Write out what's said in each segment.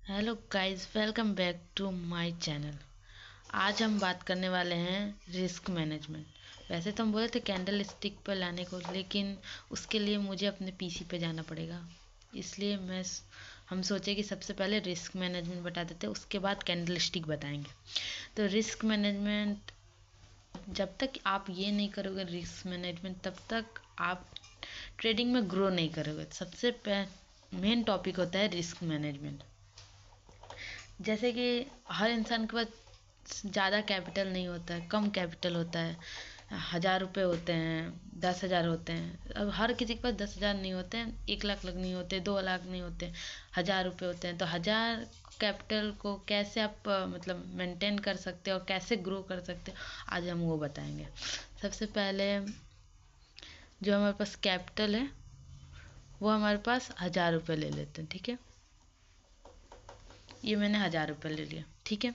Hello guys, welcome back to my channel. आज हम बात करने वाले हैं रिस्क मैनेजमेंट। वैसे तो हम बोले थे कैंडल स्टिक पर लाने को, लेकिन उसके लिए मुझे अपने पीसी पे जाना पड़ेगा। इसलिए हम सोचे कि सबसे पहले रिस्क मैनेजमेंट बता देते, उसके बाद कैंडल स्टिक बताएंगे। तो रिस्क मैनेजमेंट, जब तक आप ये नहीं करोगे रिस्क मैनेजमेंट, तब तक आप ट्रेडिंग में ग्रो नहीं करोगे। सबसे मेन टॉपिक होता है रिस्क मैनेजमेंट। जैसे कि हर इंसान के पास ज़्यादा कैपिटल नहीं होता है, कम कैपिटल होता है। 1,000 रुपये होते हैं, 10,000 होते हैं। अब हर किसी के पास 10,000 नहीं होते हैं, 1 लाख नहीं होते, 2 लाख नहीं होते, 1,000 रुपये होते हैं। तो 1,000 कैपिटल को कैसे आप मतलब मेंटेन कर सकते हो और कैसे ग्रो कर सकते हो, आज हम वो बताएंगे। सबसे पहले जो हमारे पास कैपिटल है वो हमारे पास 1,000 रुपये ले लेते हैं, ठीक है। ये मैंने 1,000 रुपये ले लिया, ठीक है।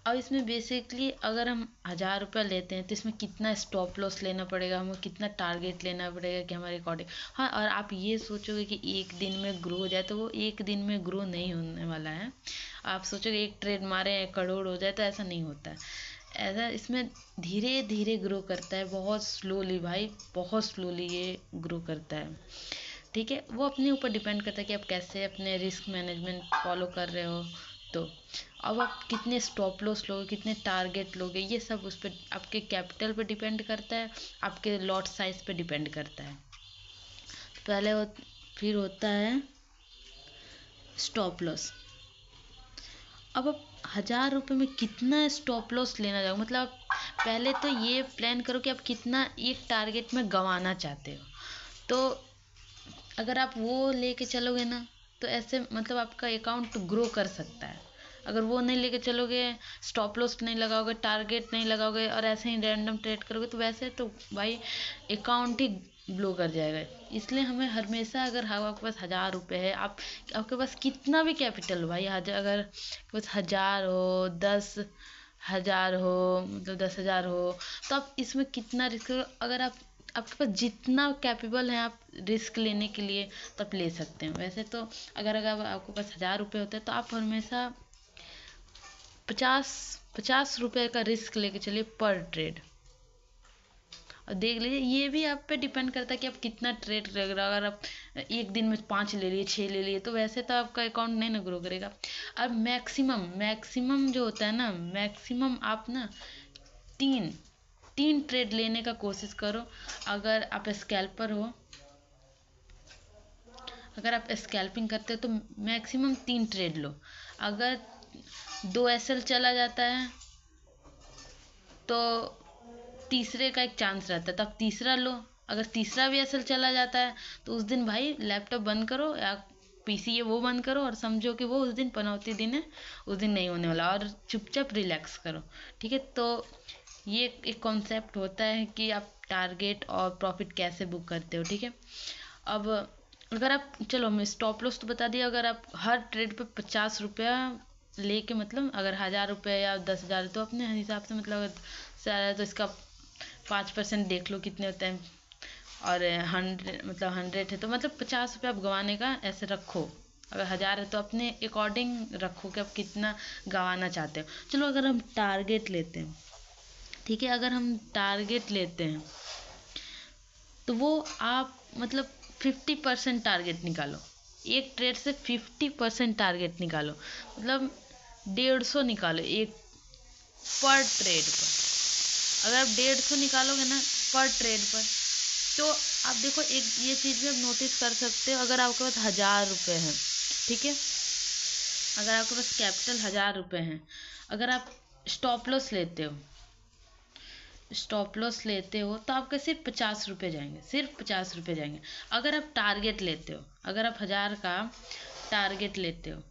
अब इसमें बेसिकली अगर हम 1,000 रुपये लेते हैं तो इसमें कितना स्टॉप लॉस लेना पड़ेगा, हमें कितना टारगेट लेना पड़ेगा कि हमारे अकॉर्डिंग। हाँ, और आप ये सोचोगे कि एक दिन में ग्रो हो जाए, तो वो एक दिन में ग्रो नहीं होने वाला है। आप सोचोगे एक ट्रेड मारे 1 करोड़ हो जाए, तो ऐसा नहीं होता है। ऐसा इसमें धीरे धीरे ग्रो करता है, बहुत स्लोली भाई, बहुत स्लोली ये ग्रो करता है, ठीक है। वो अपने ऊपर डिपेंड करता है कि आप कैसे अपने रिस्क मैनेजमेंट फॉलो कर रहे हो। तो अब आप कितने स्टॉप लॉस लोगे, कितने टारगेट लोगे, ये सब उस पर आपके कैपिटल पे डिपेंड करता है, आपके लॉट साइज पे डिपेंड करता है। पहले फिर होता है स्टॉप लॉस। अब आप 1,000 रुपये में कितना स्टॉप लॉस लेना चाहोगे, मतलब आप पहले तो ये प्लान करो कि आप कितना एक टारगेट में गंवाना चाहते हो। तो अगर आप वो लेके चलोगे ना, तो ऐसे मतलब आपका अकाउंट ग्रो कर सकता है। अगर वो नहीं लेके चलोगे, स्टॉप लॉस नहीं लगाओगे, टारगेट नहीं लगाओगे और ऐसे ही रैंडम ट्रेड करोगे, तो वैसे तो भाई अकाउंट ही ब्लो कर जाएगा। इसलिए हमें हमेशा, अगर आपके पास 1,000 रुपये है, आपके पास कितना भी कैपिटल हो भाई, अगर बस 1,000 हो, 10,000 हो, मतलब 10,000 हो, तो आप इसमें कितना रिस्क, अगर आपके पास जितना कैपेबल है आप रिस्क लेने के लिए, तो आप ले सकते हैं। वैसे तो अगर आपके पास 1,000 रुपये होते हैं, तो आप हमेशा 50-50 रुपये का रिस्क लेके चलिए पर ट्रेड। और देख लीजिए, ये भी आप पे डिपेंड करता है कि आप कितना ट्रेड करेगा। अगर आप एक दिन में 5 ले लिए, 6 ले लिए, तो वैसे तो आपका अकाउंट नहीं ना ग्रो करेगा। अब मैक्सिमम मैक्सिमम जो होता है ना, मैक्सिमम आप ना तीन तीन ट्रेड लेने का कोशिश करो। अगर आप स्कैल्पर हो, अगर आप स्कैल्पिंग करते हो, तो मैक्सिमम 3 ट्रेड लो। अगर 2 SL चला जाता है, तो तीसरे का एक चांस रहता है, तो आप तीसरा लो। अगर तीसरा भी एसएल चला जाता है, तो उस दिन भाई लैपटॉप बंद करो या पीसी है वो बंद करो, और समझो कि वो उस दिन पनौती दिन है, उस दिन नहीं होने वाला, और चुपचाप रिलैक्स करो, ठीक है। तो ये एक कॉन्सेप्ट होता है कि आप टारगेट और प्रॉफिट कैसे बुक करते हो, ठीक है। अब अगर आप, चलो मैं स्टॉप लॉस तो बता दिया। अगर आप हर ट्रेड पे 50 रुपया लेके, मतलब अगर 1,000 रुपये या 10,000, तो अपने हिसाब से, मतलब अगर सारा, तो इसका 5% देख लो कितने होते हैं। और 100, मतलब 100 है, तो मतलब 50 रुपये आप गंवाने का ऐसे रखो। अगर 1,000 है तो अपने अकॉर्डिंग रखो कि आप कितना गंवाना चाहते हो। चलो अगर हम टारगेट लेते हैं, ठीक है, अगर हम टारगेट लेते हैं, तो वो आप मतलब 50% टारगेट निकालो। एक ट्रेड से 50% टारगेट निकालो, मतलब 150 निकालो एक पर ट्रेड पर। अगर आप 150 निकालोगे ना पर ट्रेड पर, तो आप देखो, एक ये चीज़ भी आप नोटिस कर सकते हो। अगर आपके पास 1,000 रुपये हैं, ठीक है, अगर आपके पास कैपिटल 1,000 रुपये हैं, अगर आप स्टॉप लॉस लेते हो, स्टॉप लॉस लेते हो, तो आपके सिर्फ 50 रुपये जाएंगे, सिर्फ 50 रुपये जाएंगे। अगर आप टारगेट लेते हो, अगर आप 1,000 का टारगेट लेते हो,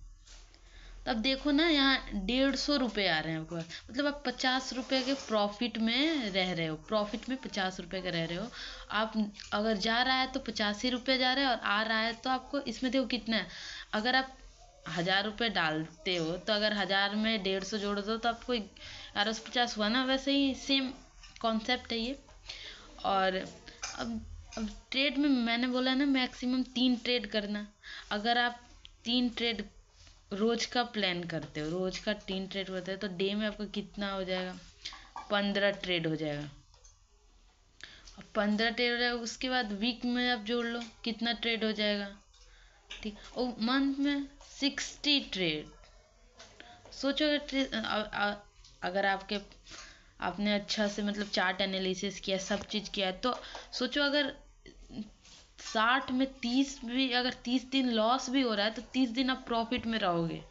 तो अब देखो ना, यहाँ 150 रुपये आ रहे हैं आपके पास, मतलब आप 50 रुपये के प्रॉफिट में रह रहे हो, प्रॉफिट में 50 रुपये का रह रहे हो आप। अगर जा रहा है तो 85 रुपये जा रहे हैं, और आ रहा है तो आपको इसमें देखो कितना है। अगर आप 1,000 रुपये डालते हो, तो अगर 1,000 में 150 जोड़ दो, तो आपको 1150 हुआ ना। वैसे ही सेम कॉन्सेप्ट है ये। और अब ट्रेड में मैंने बोला ना, मैक्सिमम 3 ट्रेड करना। अगर आप 3 ट्रेड रोज का प्लान करते हो, रोज का 3 ट्रेड होता है, तो डे में आपका कितना हो जाएगा? 15 ट्रेड हो जाएगा। अब 15 ट्रेड हो जाएगा, उसके बाद वीक में आप जोड़ लो कितना ट्रेड हो जाएगा। ठीक, और मंथ में 60 ट्रेड। सोचो अगर आपने अच्छा से मतलब चार्ट एनालिसिस किया, सब चीज़ किया, तो सोचो अगर 60 में 30 भी, अगर 30 दिन लॉस भी हो रहा है तो 30 दिन आप प्रॉफिट में रहोगे।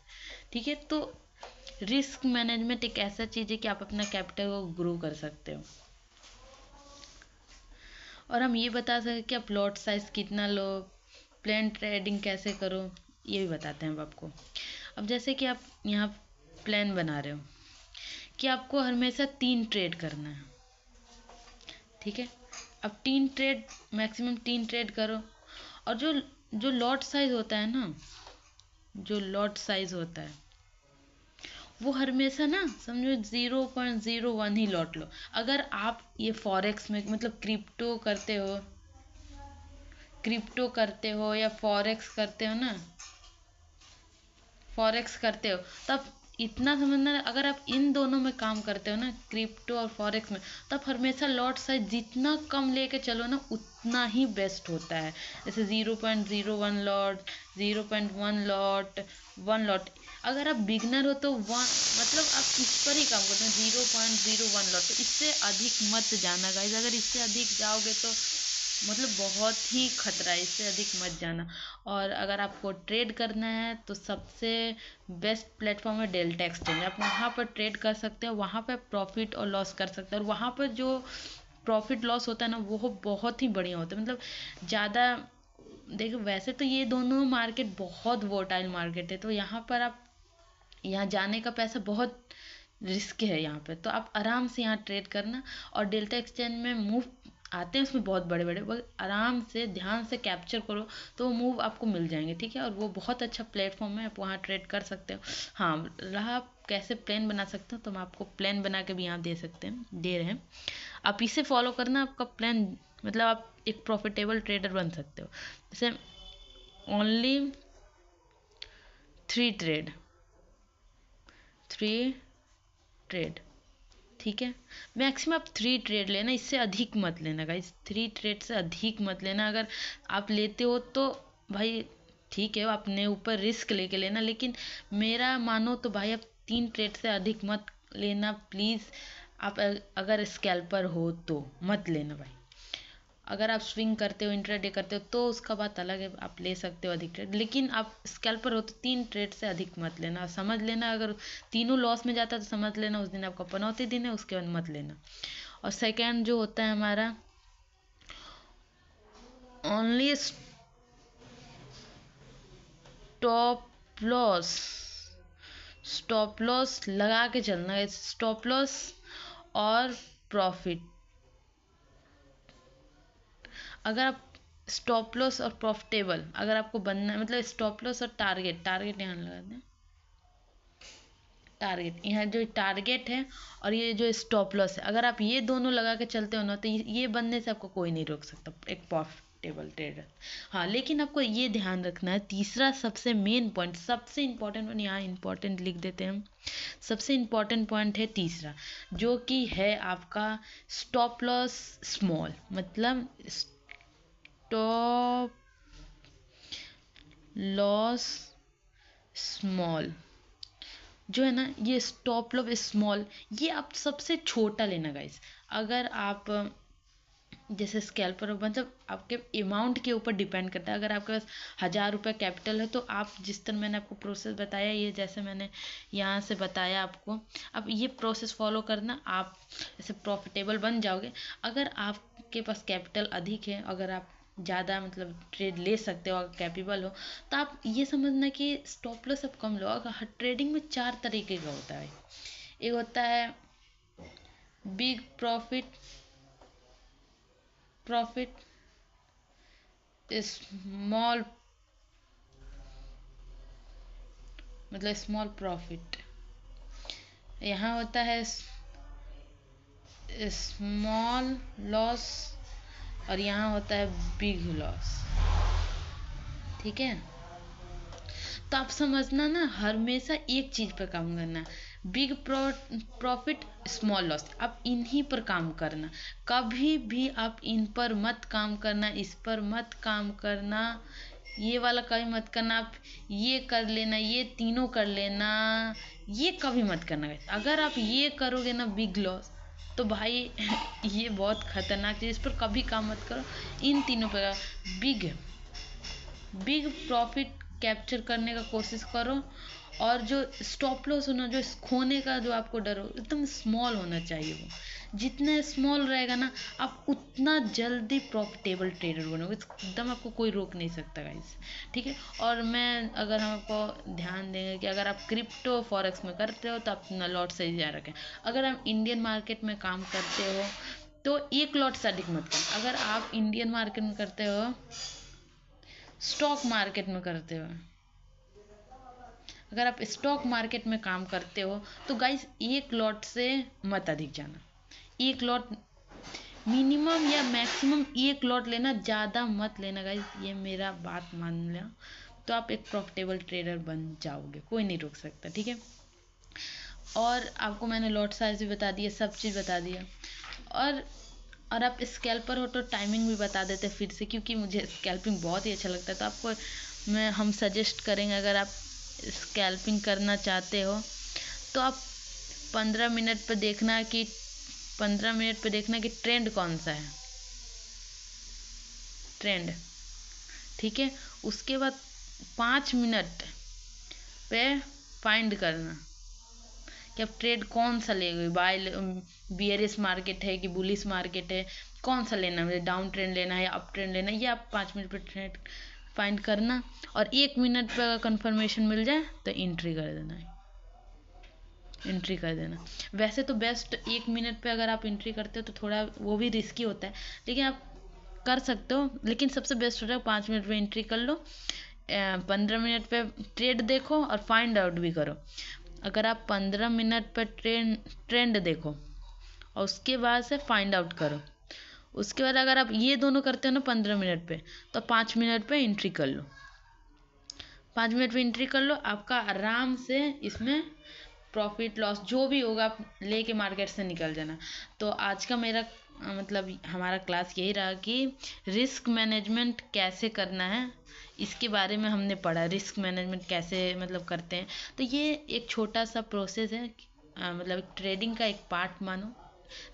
ठीक है, तो रिस्क मैनेजमेंट एक ऐसा चीज़ है कि आप अपना कैपिटल को ग्रो कर सकते हो। और हम ये बता सकते कि आप लॉट साइज कितना लो, प्लेन ट्रेडिंग कैसे करो, ये भी बताते हैं अब आपको। अब जैसे कि आप यहाँ प्लान बना रहे हो कि आपको हमेशा 3 ट्रेड करना है। ठीक है, अब 3 ट्रेड, मैक्सिमम 3 ट्रेड करो। और जो लॉट साइज होता है ना, जो लॉट साइज होता है वो हमेशा ना समझो 0.01 ही लॉट लो। अगर आप ये फॉरेक्स में मतलब क्रिप्टो करते हो या फॉरेक्स करते हो ना, फॉरेक्स करते हो, तब इतना समझना, अगर आप इन दोनों में काम करते हो ना, क्रिप्टो और फॉरेक्स में, तब हमेशा लॉट साइज जितना कम लेके चलो ना उतना ही बेस्ट होता है। जैसे 0.01 लॉट, 0.1 लॉट, 1 लॉट। अगर आप बिगनर हो तो मतलब आप इस पर ही काम करते हो, 0.01 लॉट। तो इससे अधिक मत जाना गाइज, अगर इससे अधिक जाओगे तो मतलब बहुत ही खतरा है, इससे अधिक मत जाना। और अगर आपको ट्रेड करना है तो सबसे बेस्ट प्लेटफॉर्म है डेल्टा एक्सचेंज। आप वहाँ पर ट्रेड कर सकते हो, वहाँ पर प्रॉफिट और लॉस कर सकते हो, और वहाँ पर जो प्रॉफिट लॉस होता है ना वो बहुत ही बढ़िया होता है। मतलब ज़्यादा देखो, वैसे तो ये दोनों मार्केट बहुत वोटाइल मार्केट है, तो यहाँ पर आप यहाँ जाने का पैसा बहुत रिस्क है यहाँ पे, तो आप आराम से यहाँ ट्रेड करना। और डेल्टा एक्सचेंज में मूव आते हैं उसमें बहुत बड़े बड़े, बस आराम से ध्यान से कैप्चर करो तो वो मूव आपको मिल जाएंगे। ठीक है, और वो बहुत अच्छा प्लेटफॉर्म है, आप वहाँ ट्रेड कर सकते हो। हाँ, रहा आप कैसे प्लान बना सकते हो, तो हम आपको प्लान बना के भी यहाँ दे रहे हैं। आप इसे फॉलो करना, आपका प्लान मतलब आप एक प्रॉफिटेबल ट्रेडर बन सकते हो। जैसे ओनली 3 ट्रेड, 3 ट्रेड। ठीक है, मैक्सिमम आप 3 ट्रेड लेना, इससे अधिक मत लेना गाइस, 3 ट्रेड से अधिक मत लेना। अगर आप लेते हो तो भाई ठीक है, अपने ऊपर रिस्क लेके लेना, लेकिन मेरा मानो तो भाई आप 3 ट्रेड से अधिक मत लेना प्लीज़। आप अगर स्कैल्पर हो तो मत लेना भाई। अगर आप स्विंग करते हो, इंट्राडे करते हो, तो उसका बात अलग है, आप ले सकते हो अधिक ट्रेड, लेकिन आप स्कैल्पर हो तो 3 ट्रेड से अधिक मत लेना। समझ लेना, अगर तीनों लॉस में जाता है तो समझ लेना उस दिन आपका पनौती दिन है, उसके बाद मत लेना। और सेकेंड जो होता है हमारा only stop loss, stop loss लगा के चलना है, स्टॉप लॉस और प्रॉफिट। अगर आप स्टॉप लॉस और प्रॉफिटेबल अगर आपको बनना है, मतलब स्टॉप लॉस और टारगेट यहाँ लगाते हैं, टारगेट यहाँ जो टारगेट है और ये जो स्टॉप लॉस है, अगर आप ये दोनों लगा के चलते हो ना तो ये बनने से आपको कोई नहीं रोक सकता एक प्रॉफिटेबल ट्रेडर। हाँ, लेकिन आपको ये ध्यान रखना है, तीसरा सबसे मेन पॉइंट, सबसे इंपॉर्टेंट पॉइंट, यहाँ इंपॉर्टेंट लिख देते हैं हम, सबसे इंपॉर्टेंट पॉइंट है तीसरा, जो कि है आपका स्टॉप लॉस स्मॉल। मतलब स्टॉप लॉस स्मॉल जो है ना, ये स्टॉप लॉस स्मॉल, ये आप सबसे छोटा लेना गाइस। अगर आप जैसे स्कैल्पर मतलब आपके अमाउंट के ऊपर डिपेंड करता है। अगर आपके पास 1000 रुपये कैपिटल है तो आप जिस तरह मैंने आपको प्रोसेस बताया, ये जैसे मैंने यहाँ से बताया आपको, अब ये प्रोसेस फॉलो करना, आप ऐसे प्रॉफिटेबल बन जाओगे। अगर आपके पास कैपिटल अधिक है, अगर आप ज़्यादा मतलब ट्रेड ले सकते हो, अगर कैपेबल हो, तो आप ये समझना कि स्टॉप लॉस आप कम लो। अगर ट्रेडिंग में 4 तरीके का होता है, एक होता है बिग प्रॉफिट, स्मॉल मतलब स्मॉल प्रॉफिट, यहाँ होता है स्मॉल लॉस, और यहाँ होता है बिग लॉस। ठीक है, तो आप समझना ना, हमेशा एक चीज पे काम करना, बिग प्रॉफिट स्मॉल लॉस, आप इन्हीं पर काम करना। कभी भी आप इन पर मत काम करना, इस पर मत काम करना, ये वाला कभी मत करना, आप ये कर लेना, ये तीनों कर लेना, ये कभी मत करना guys। अगर आप ये करोगे ना बिग लॉस, तो भाई ये बहुत खतरनाक चीज, इस पर कभी काम मत करो। इन तीनों पर बिग बिग प्रॉफिट कैप्चर करने का कोशिश करो, और जो स्टॉप लॉस होना, जो खोने का जो आपको डर हो, एकदम स्मॉल होना चाहिए। वो जितना स्मॉल रहेगा ना, आप उतना जल्दी प्रॉफिटेबल ट्रेडर बनोगे, एकदम आपको कोई रोक नहीं सकता गाइस, ठीक है। और मैं, अगर हम आपको ध्यान देंगे कि अगर आप क्रिप्टो फॉरेक्स में करते हो तो अपना लॉट सही जा रखें। अगर आप इंडियन मार्केट में काम करते हो तो एक लॉट से अधिक मत करें। अगर आप इंडियन मार्केट में करते हो, स्टॉक मार्केट में करते हो, अगर आप स्टॉक मार्केट में काम करते हो तो गाइस एक लॉट से मत अधिक जाना। एक लॉट मिनिमम या मैक्सिमम एक लॉट लेना, ज़्यादा मत लेना गाइस, ये मेरा बात मान लिया तो आप एक प्रॉफिटेबल ट्रेडर बन जाओगे, कोई नहीं रोक सकता, ठीक है। और आपको मैंने लॉट साइज भी बता दिया, सब चीज़ बता दिया। और आप स्कैल्पर हो तो टाइमिंग भी बता देते फिर से, क्योंकि मुझे स्कैल्पिंग बहुत ही अच्छा लगता है। तो आपको हम सजेस्ट करेंगे, अगर आप स्कैल्पिंग करना चाहते हो तो आप 15 मिनट पे देखना कि 15 मिनट पे देखना कि ट्रेंड कौन सा है, ट्रेंड, ठीक है। उसके बाद 5 मिनट पे फाइंड करना कि आप ट्रेड कौन सा लेंगे, बाय बियरिश मार्केट है कि बुलिश मार्केट है, कौन सा लेना है, डाउन ट्रेंड लेना है या अप ट्रेंड लेना है, ये आप 5 मिनट पर ट्रेड फाइंड करना। और 1 मिनट पर अगर कन्फर्मेशन मिल जाए तो एंट्री कर देना है, एंट्री कर देना। वैसे तो बेस्ट 1 मिनट पे अगर आप एंट्री करते हो तो थोड़ा वो भी रिस्की होता है, लेकिन आप कर सकते हो, लेकिन सबसे बेस्ट होता है 5 मिनट पे एंट्री कर लो, 15 मिनट पे ट्रेड देखो और फाइंड आउट भी करो। अगर आप 15 मिनट पर ट्रेंड देखो और उसके बाद से फाइंड आउट करो, उसके बाद अगर आप ये दोनों करते हो ना 15 मिनट पे, तो 5 मिनट पे एंट्री कर लो, 5 मिनट पे एंट्री कर लो, आपका आराम से इसमें प्रॉफिट लॉस जो भी होगा आप लेके मार्केट से निकल जाना। तो आज का मेरा मतलब हमारा क्लास यही रहा कि रिस्क मैनेजमेंट कैसे करना है, इसके बारे में हमने पढ़ा। रिस्क मैनेजमेंट कैसे मतलब करते हैं, तो ये एक छोटा सा प्रोसेस है, मतलब ट्रेडिंग का एक पार्ट मानो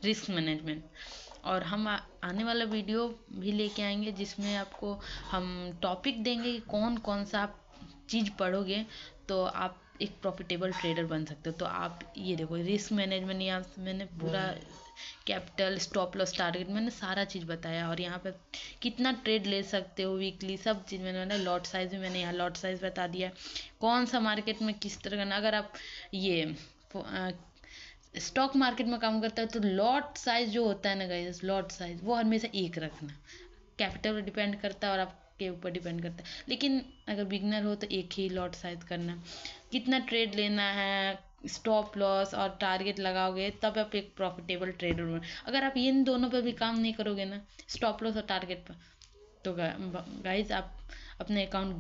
रिस्क मैनेजमेंट। और हम आने वाला वीडियो भी लेके आएंगे जिसमें आपको हम टॉपिक देंगे कि कौन कौन सा आप चीज़ पढ़ोगे तो आप एक प्रॉफिटेबल ट्रेडर बन सकते हो। तो आप ये देखो, रिस्क मैनेजमेंट, यहाँ मैंने पूरा कैपिटल, स्टॉप लॉस, टारगेट, मैंने सारा चीज़ बताया। और यहाँ पे कितना ट्रेड ले सकते हो वीकली, सब चीज़ मैंने लॉट साइज भी मैंने यहाँ लॉट साइज बता दिया, कौन सा मार्केट में किस तरह करना। अगर आप ये स्टॉक मार्केट में काम करता है तो लॉट साइज जो होता है ना गाइस, लॉट साइज वो हमेशा एक रखना, कैपिटल पर डिपेंड करता है और आपके ऊपर डिपेंड करता है। लेकिन अगर बिगनर हो तो एक ही लॉट साइज करना, कितना ट्रेड लेना है, स्टॉप लॉस और टारगेट लगाओगे तब आप एक प्रॉफिटेबल ट्रेडर बनो। अगर आप इन दोनों पर भी काम नहीं करोगे ना, स्टॉप लॉस और टारगेट पर, तो गाइस आप अपने अकाउंट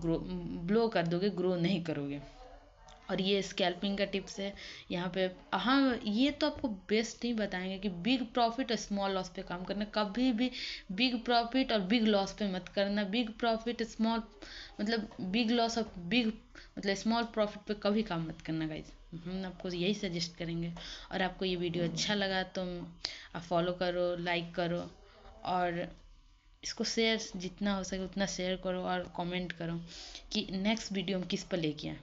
ब्लो कर दोगे, ग्रो नहीं करोगे। और ये स्कैल्पिंग का टिप्स है यहाँ पे। हाँ, ये तो आपको बेस्ट ही बताएंगे कि बिग प्रॉफिट और स्मॉल लॉस पे काम करना, कभी भी बिग प्रॉफिट और बिग लॉस पे मत करना। बिग प्रॉफिट स्मॉल मतलब बिग लॉस और बिग मतलब स्मॉल प्रॉफिट पे कभी काम मत करना गाइज, हम आपको यही सजेस्ट करेंगे। और आपको ये वीडियो अच्छा लगा तो आप फॉलो करो, लाइक करो, और इसको शेयर जितना हो सके उतना शेयर करो, और कमेंट करो कि नेक्स्ट वीडियो हम किस पर लेके आएँ।